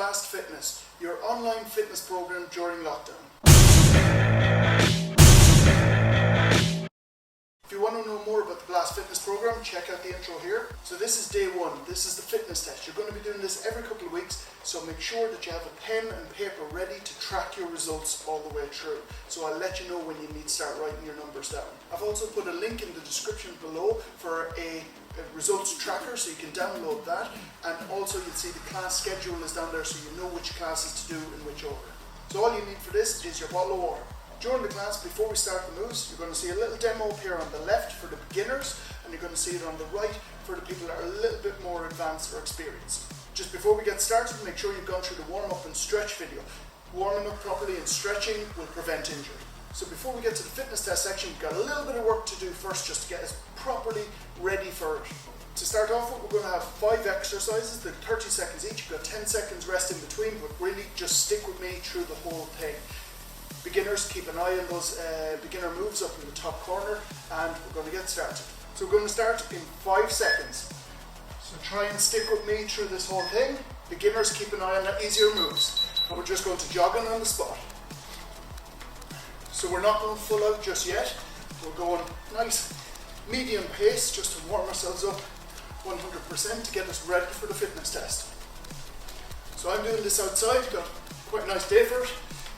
Blast Fitness, your online fitness program during lockdown. If you want to know more about the Blast Fitness program, check out the intro here. So this is day one. This is the fitness test. You're going to be doing this every couple of weeks, so make sure that you have a pen and paper ready to track your results all the way through. So I'll let you know when you need to start writing your numbers down. I've also put a link in the description below for a results tracker, so you can download that, and also you'll see the class schedule is down there, so you know which classes to do in which order. So all you need for this is your bottle of water. During the class, before we start the moves, you're going to see a little demo up here on the left for the beginners, and you're going to see it on the right for the people that are a little bit more advanced or experienced. Just before we get started, make sure you've gone through the warm-up and stretch video. Warming up properly and stretching will prevent injury. So before we get to the fitness test section, you've got a little bit of work to do first just to get us properly ready for it. To start off with, we're going to have 5 exercises, they're 30 seconds each. You've got 10 seconds rest in between, but really just stick with me through the whole thing. Beginners, keep an eye on those beginner moves up in the top corner, and we're going to get started. So we're going to start in 5 seconds. So try and stick with me through this whole thing. Beginners, keep an eye on the easier moves. And we're just going to jogging on the spot. So we're not going full out just yet. We're going nice medium pace just to warm ourselves up 100% to get us ready for the fitness test. So I'm doing this outside, got quite a nice day for it.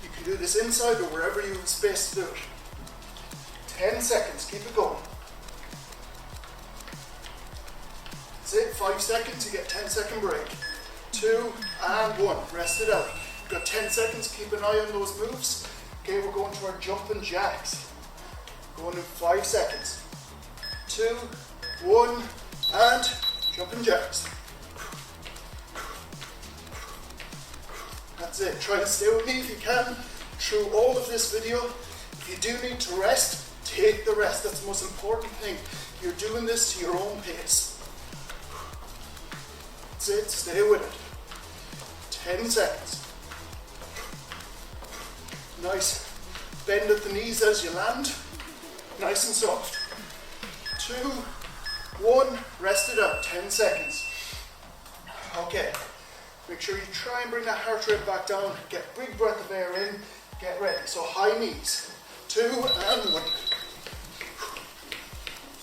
You can do this inside or wherever you have space to do it. 10 seconds, keep it going. That's it, 5 seconds, you get 10-second break. 2 and 1, rest it out. You've got 10 seconds, keep an eye on those moves. Okay, we're going to our jumping jacks. Going in 5 seconds. 2, 1, and jumping jacks. That's it. Try to stay with me if you can through all of this video. If you do need to rest, take the rest. That's the most important thing. You're doing this to your own pace. That's it. Stay with it. 10 seconds. Nice. Bend at the knees as you land. Nice and soft. 2, 1. Rest it out. 10 seconds. Okay. Make sure you try and bring that heart rate back down. Get a big breath of air in. Get ready. So high knees. 2 and 1.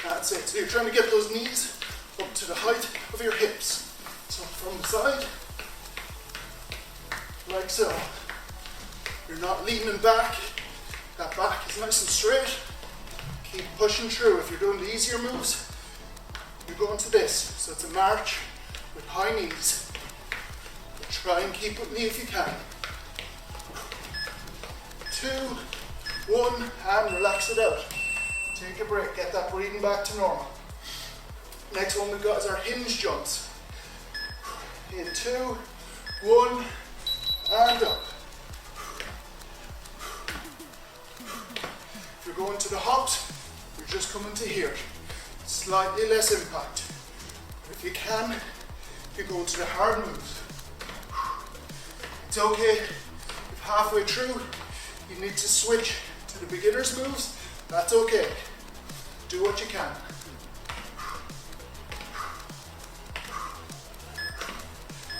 That's it. So you're trying to get those knees up to the height of your hips. So from the side, like so. You're not leaning back. That back is nice and straight. Keep pushing through. If you're doing the easier moves, you're going to this. So it's a march with high knees. Try and keep with me if you can. 2, 1, and relax it out. Take a break, get that breathing back to normal. Next one we've got is our hinge jumps. In 2, 1, and up. If you're going to the hops, you're just coming to here. Slightly less impact. But if you can, you're going to the hard moves. It's okay if halfway through you need to switch to the beginner's moves, that's okay. Do what you can.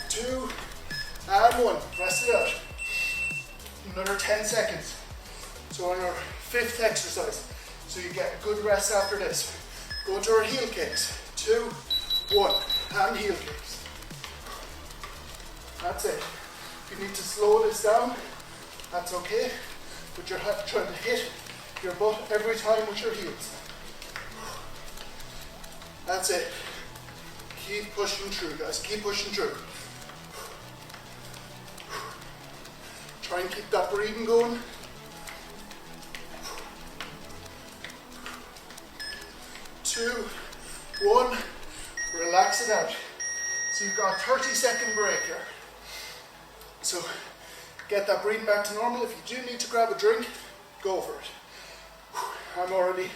2 and 1, rest it out. Another 10 seconds. So on our 5th exercise, so you get a good rest after this. Go to our heel kicks. 2, 1, and heel kicks. That's it. If you need to slow this down, that's okay, but you're trying to hit your butt every time with your heels. That's it. Keep pushing through, guys. Keep pushing through. Try and keep that breathing going. 2, 1, relax it out. So you've got a 30-second break here. So get that breathing back to normal. If you do need to grab a drink, go for it. I'm already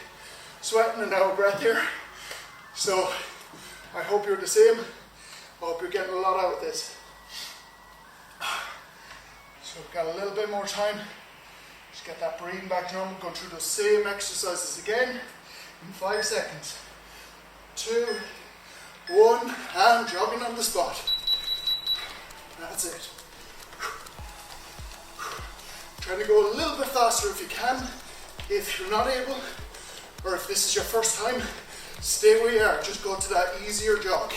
sweating and out of breath here. So I hope you're the same. I hope you're getting a lot out of this. So we've got a little bit more time. Just get that breathing back to normal. Go through those same exercises again in 5 seconds. 2, 1, and jogging on the spot. That's it. Try to go a little bit faster if you can. If you're not able, or if this is your first time, stay where you are. Just go to that easier jog.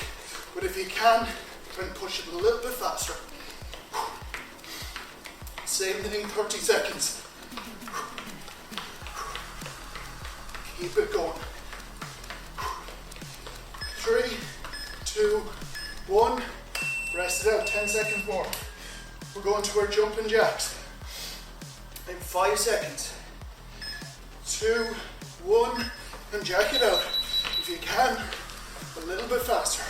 But if you can, try and push it a little bit faster. Same thing, 30 seconds. Keep it going. 3, 2, 1. Rest it out, 10 seconds more. We're going to our jumping jacks. In 5 seconds. 2, 1, and jack it out. If you can, a little bit faster.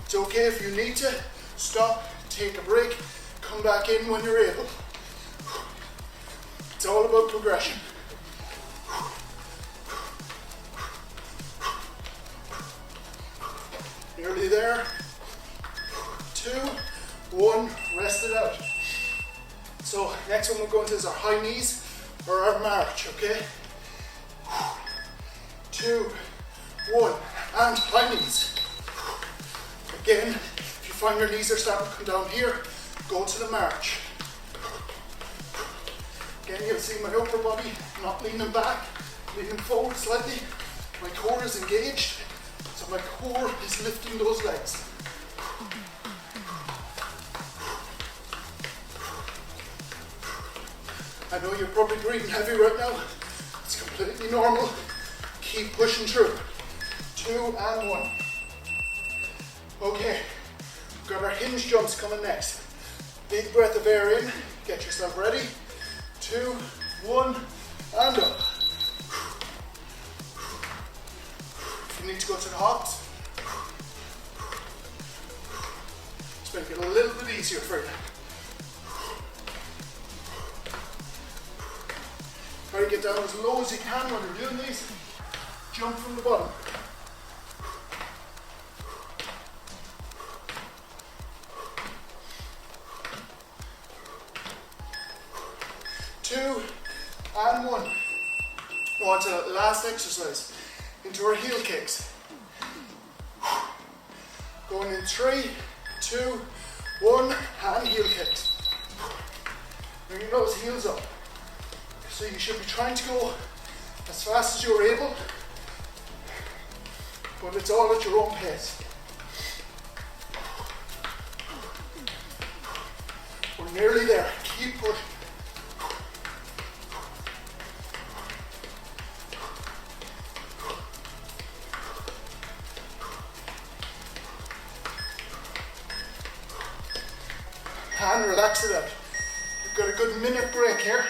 It's okay if you need to stop, take a break, come back in when you're able. It's all about progression. Nearly there. 2, 1, rest it out. So next one we're going to is our high knees or our march, okay? 2, 1, and high knees. Again, if you find your knees are starting to come down here, go to the march. Again, you'll see my upper body not leaning back, leaning forward slightly. My core is engaged, so my core is lifting those legs. I know you're probably breathing heavy right now. It's completely normal. Keep pushing through. 2 and 1. Okay, we've got our hinge jumps coming next. Big breath of air in. Get yourself ready. 2, 1, and up. If you need to go to the hops, just make it a little bit easier for you. Try to get down as low as you can when you're doing these. Jump from the bottom. Two and 1. Go on to that last exercise. Into our heel kicks. Going in 3, 2, 1, and heel kicks. Bring those heels up. So you should be trying to go as fast as you're able, but it's all at your own pace. We're nearly there. Keep pushing. And relax it out. We've got a good minute break here.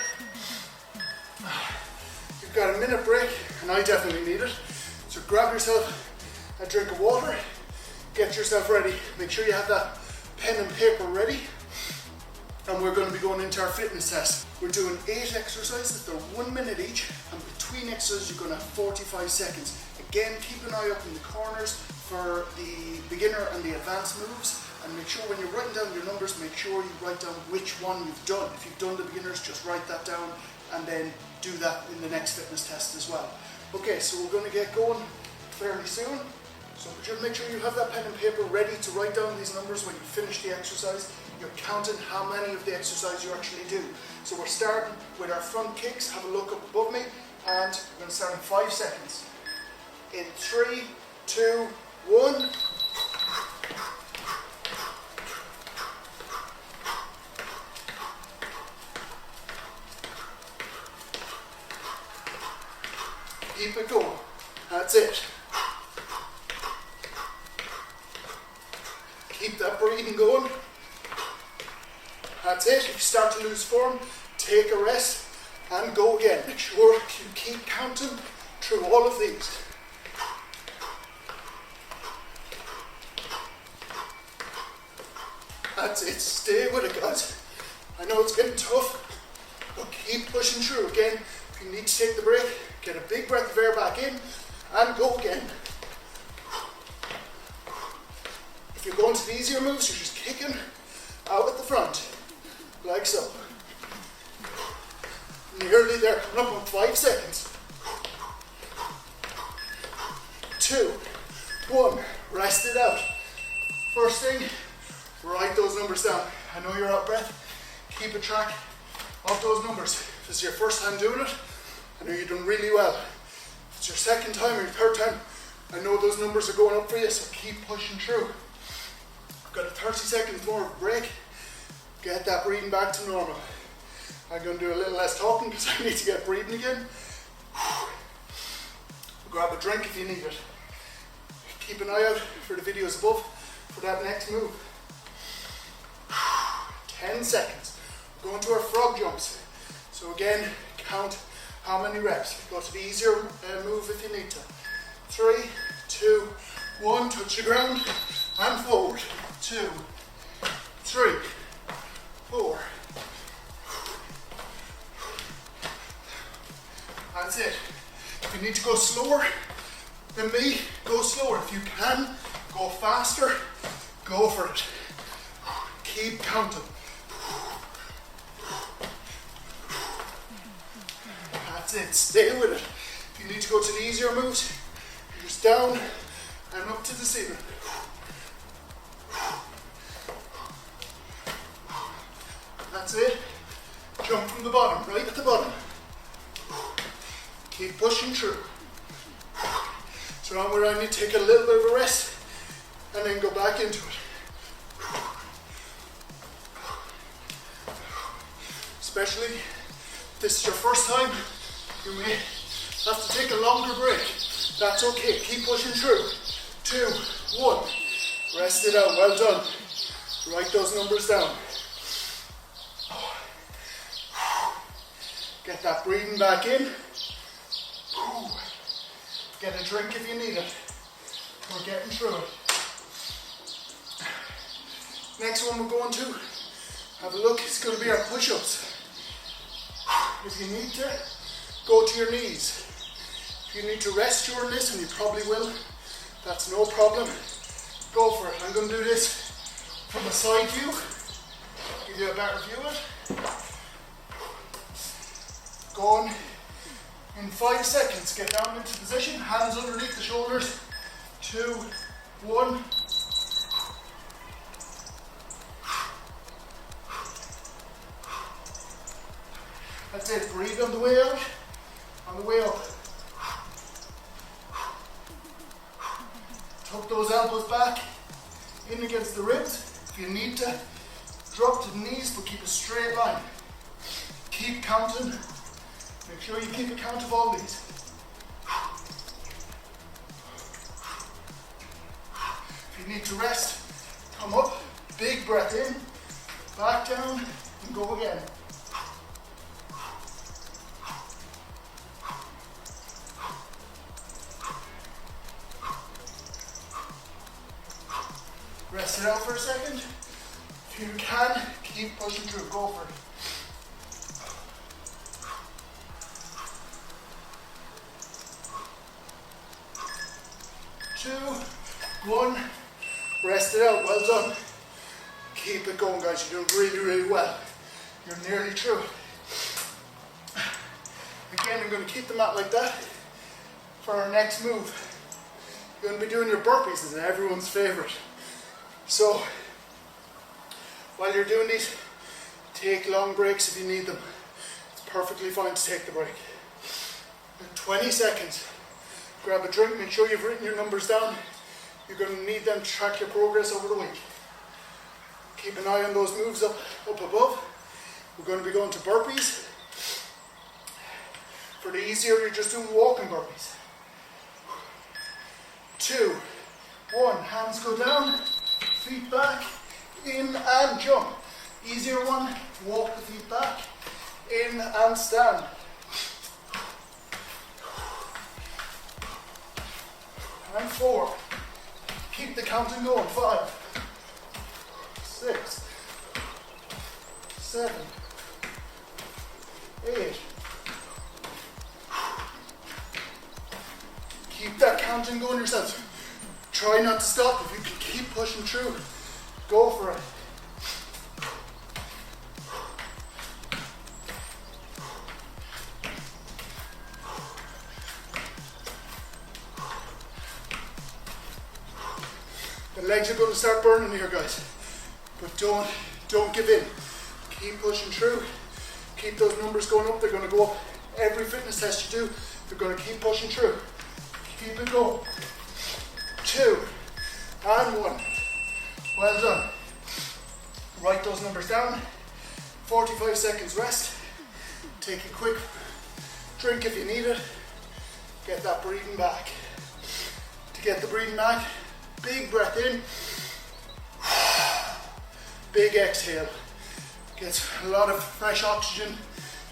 You've got a minute break, and I definitely need it. So grab yourself a drink of water, get yourself ready. Make sure you have that pen and paper ready. And we're going to be going into our fitness test. We're doing 8 exercises, they're 1 minute each, and between exercises you're going to have 45 seconds. Again, keep an eye up in the corners for the beginner and the advanced moves. And make sure when you're writing down your numbers, make sure you write down which one you've done. If you've done the beginners, just write that down and then do that in the next fitness test as well. Okay, so we're going to get going fairly soon. So just make sure you have that pen and paper ready to write down these numbers when you finish the exercise. You're counting how many of the exercise you actually do. So we're starting with our front kicks. Have a look up above me, and we're going to start in 5 seconds. In 3, 2, 1. Keep it going. That's it. Keep that breathing going. That's it. If you start to lose form, take a rest and go again. Make sure you keep counting through all of these. That's it. Stay with it, guys. I know it's getting tough, but keep pushing through. Again, if you need to take the break, get a big breath of air back in and go again. If you're going to the easier moves, you're just kicking out at the front, like so. Nearly there, coming up in 5 seconds. 2, 1. Rest it out. First thing, write those numbers down. I know you're out of breath. Keep a track of those numbers. If this is your first time doing it, I know you're doing really well. If it's your second time or your third time, I know those numbers are going up for you, so keep pushing through. I've got a 30 seconds more of a break. Get that breathing back to normal. I'm going to do a little less talking because I need to get breathing again. Grab a drink if you need it. Keep an eye out for the videos above for that next move. 10 seconds. We're going to our frog jumps. So again, count how many reps. Go to the easier move if you need to. 3, 2, 1, touch the ground and forward. 2, 3, 4. That's it. If you need to go slower than me, go slower. If you can, go faster, go for it. Keep counting. That's it, stay with it. If you need to go to the easier moves, you're just down and up to the ceiling. That's it. Jump from the bottom, right at the bottom. Keep pushing through. So now where I need to take a little bit of a rest and then go back into it. Especially if this is your first time, you may have to take a longer break. That's okay, keep pushing through. 2, 1, rest it out, well done. Write those numbers down. Get that breathing back in. Get a drink if you need it. We're getting through it. Next one we're going to have a look, it's going to be our push-ups. If you need to, go to your knees. If you need to rest during this, and you probably will, that's no problem. Go for it. I'm going to do this from a side view, give you a better view of it. Going in 5 seconds, get down into position, hands underneath the shoulders. 2, 1. That's it, breathe on the way out, on the way up. Tuck those elbows back, in against the ribs. If you need to, drop to the knees, but keep a straight line. Keep counting. Make sure you keep a count of all these. If you need to rest, come up, big breath in, back down, and go again. Rest it out for a second. If you can, keep pushing through, go for it. 2, 1, rest it out, well done. Keep it going, guys, you're doing really, really well. You're nearly through it. Again, I'm going to keep the mat like that for our next move. You're going to be doing your burpees, this is everyone's favorite. So, while you're doing these, take long breaks if you need them. It's perfectly fine to take the break. In 20 seconds. Grab a drink, make sure you've written your numbers down. You're going to need them to track your progress over the week. Keep an eye on those moves up above. We're going to be going to burpees. For the easier, you're just doing walking burpees. 2, 1, hands go down, feet back, in and jump. Easier one, walk the feet back, in and stand. And 4. Keep the counting going. 5, 6, 7, 8. Keep that counting going yourself. Try not to stop. If you can keep pushing through, go for it. My legs are going to start burning here, guys. But don't give in. Keep pushing through. Keep those numbers going up. They're going to go up. Every fitness test you do, they're going to keep pushing through. Keep it going. 2 and 1. Well done. Write those numbers down. 45 seconds rest. Take a quick drink if you need it. Get that breathing back. To get the breathing back, big breath in. Big exhale. Gets a lot of fresh oxygen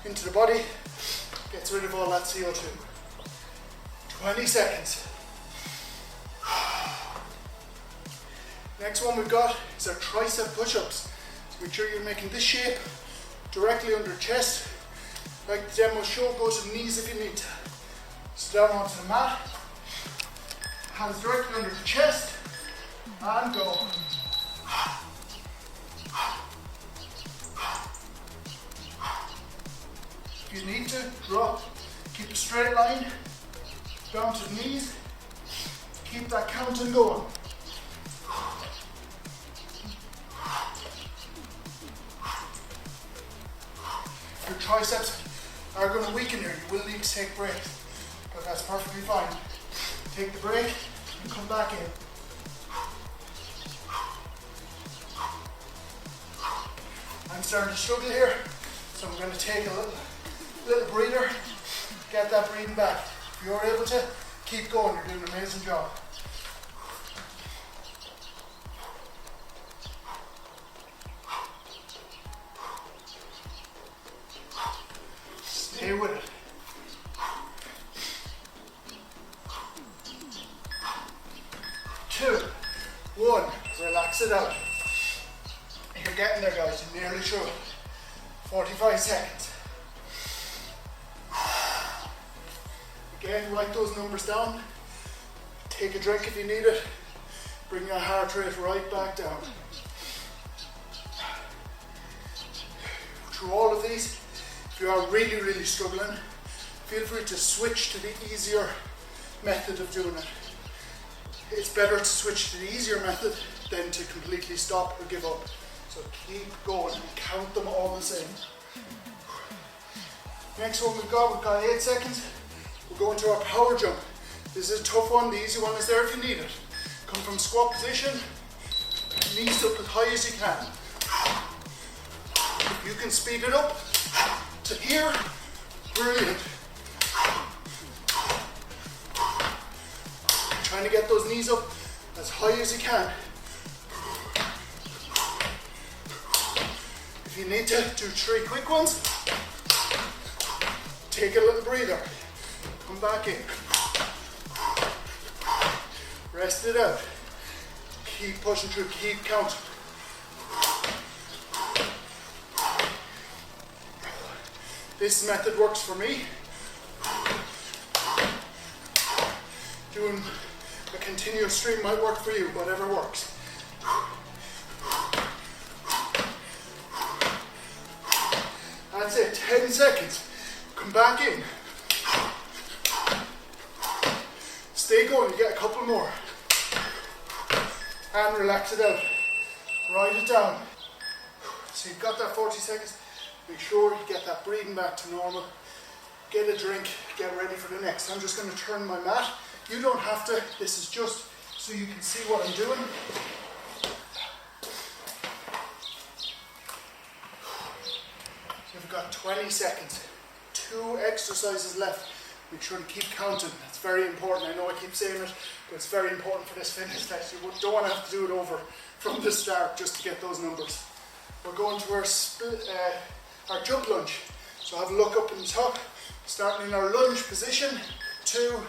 into the body. Gets rid of all that CO2. 20 seconds. Next one we've got is our tricep push-ups. So make sure you're making this shape directly under chest. Like the demo show, go to the knees if you need to. So down onto the mat. Hands directly under the chest. And go. If you need to, drop. Keep a straight line. Down to the knees. Keep that counting going. Your triceps are going to weaken here. You will need to take breaks, but that's perfectly fine. Take the break and come back in. I'm starting to struggle here, so I'm going to take a little breather, get that breathing back. If you're able to, keep going. You're doing an amazing job. Stay with it. 2, 1, relax it out. You're getting there, guys, you're nearly through it. 45 seconds. Again, write those numbers down. Take a drink if you need it. Bring your heart rate right back down. Through all of these, if you are really struggling, feel free to switch to the easier method of doing it. It's better to switch to the easier method than to completely stop or give up. So keep going and count them all the same. Next one we've got 8 seconds. We're going to our power jump. This is a tough one, the easy one is there if you need it. Come from squat position, knees up as high as you can. If you can speed it up to here, brilliant. Trying to get those knees up as high as you can. If you need to do 3 quick ones, take a little breather. Come back in. Rest it out. Keep pushing through, keep counting. This method works for me. Doing a continuous stream might work for you, whatever works. That's it, 10 seconds. Come back in. Stay going, you get a couple more. And relax it out. Write it down. So you've got that 40 seconds. Make sure you get that breathing back to normal. Get a drink, get ready for the next. I'm just going to turn my mat. You don't have to, this is just so you can see what I'm doing. So you've got 20 seconds. 2 exercises left. Make sure to keep counting. It's very important. I know I keep saying it, but it's very important for this fitness test. You don't want to have to do it over from the start just to get those numbers. We're going to our jump lunge. So have a look up in the top. Starting in our lunge position. 2,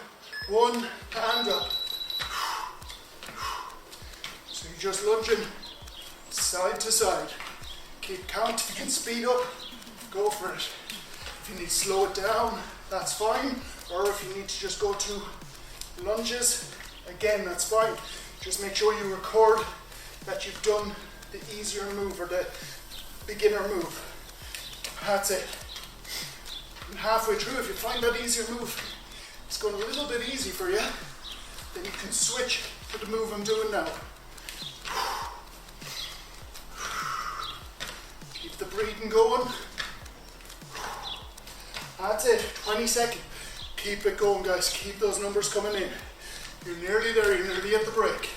1, and up. So you're just lunging side to side. Keep count. If you can speed up, go for it. If you need to slow it down, that's fine. Or if you need to just go to lunges, again, that's fine. Just make sure you record that you've done the easier move or the beginner move. That's it. And halfway through, if you find that easier move, it's going a little bit easy for you, then you can switch to the move I'm doing now. Keep the breathing going. That's it, 20 seconds. Keep it going, guys. Keep those numbers coming in. You're nearly there, you're nearly at the break.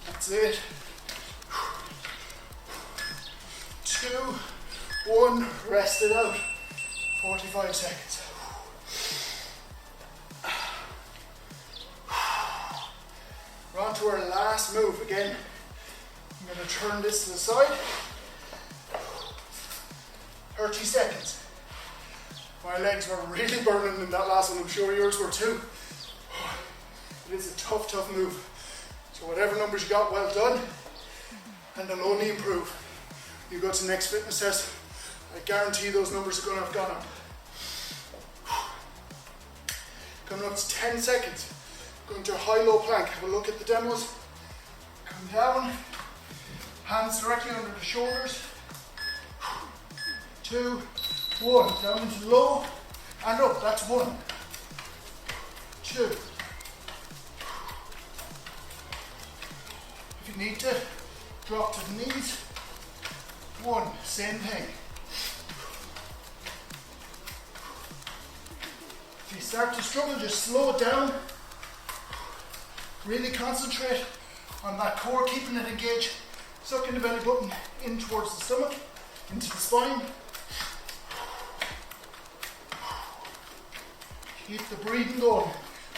That's it. 2, 1, rest it out. 45 seconds. We're on to our last move again. I'm going to turn this to the side. 30 seconds. My legs were really burning in that last one. I'm sure yours were too. It is a tough, tough move. So whatever numbers you got, well done. And they'll only improve. You go to the next fitness test, I guarantee those numbers are going to have gone up. Coming up to 10 seconds. Going to a high-low plank. Have a look at the demos. Come down. Hands directly under the shoulders. 2, 1. Down into low and up. That's 1, 2. If you need to, drop to the knees. 1. Same thing. If you start to struggle, just slow it down. Really concentrate on that core, keeping it engaged. Sucking the belly button in towards the stomach, into the spine. Keep the breathing going.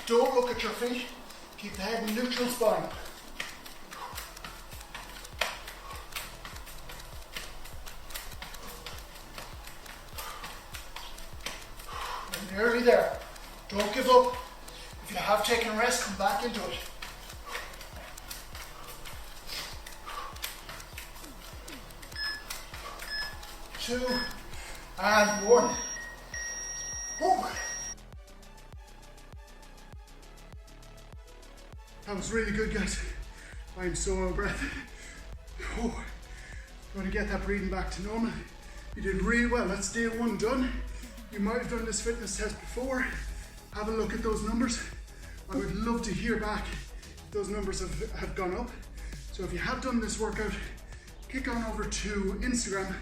Don't look at your feet. Keep the head in neutral spine. And nearly there. Don't give up. If you have taken a rest, come back into it. 2 and 1. Woo. That was really good, guys. I'm so out of breath. Oh, going to get that breathing back to normal. You did really well. That's day 1 done. You might have done this fitness test before. Have a look at those numbers. I would love to hear back if those numbers have gone up. So if you have done this workout, kick on over to Instagram.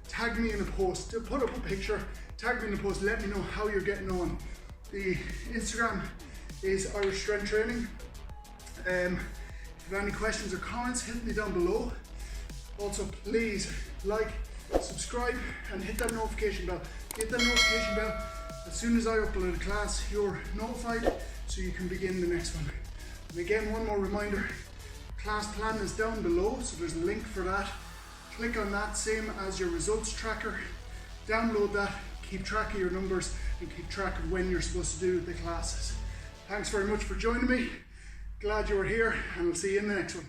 Tag me in a post, put up a picture, tag me in a post, let me know how you're getting on. The Instagram is Irish Strength Training. If you have any questions or comments, hit me down below. Also, please like, subscribe, and hit that notification bell. Hit that notification bell. As soon as I upload a class, you're notified so you can begin the next one. And again, one more reminder, class plan is down below, so there's a link for that. Click on that, same as your results tracker. Download that, keep track of your numbers, and keep track of when you're supposed to do the classes. Thanks very much for joining me. Glad you were here, and we'll see you in the next one.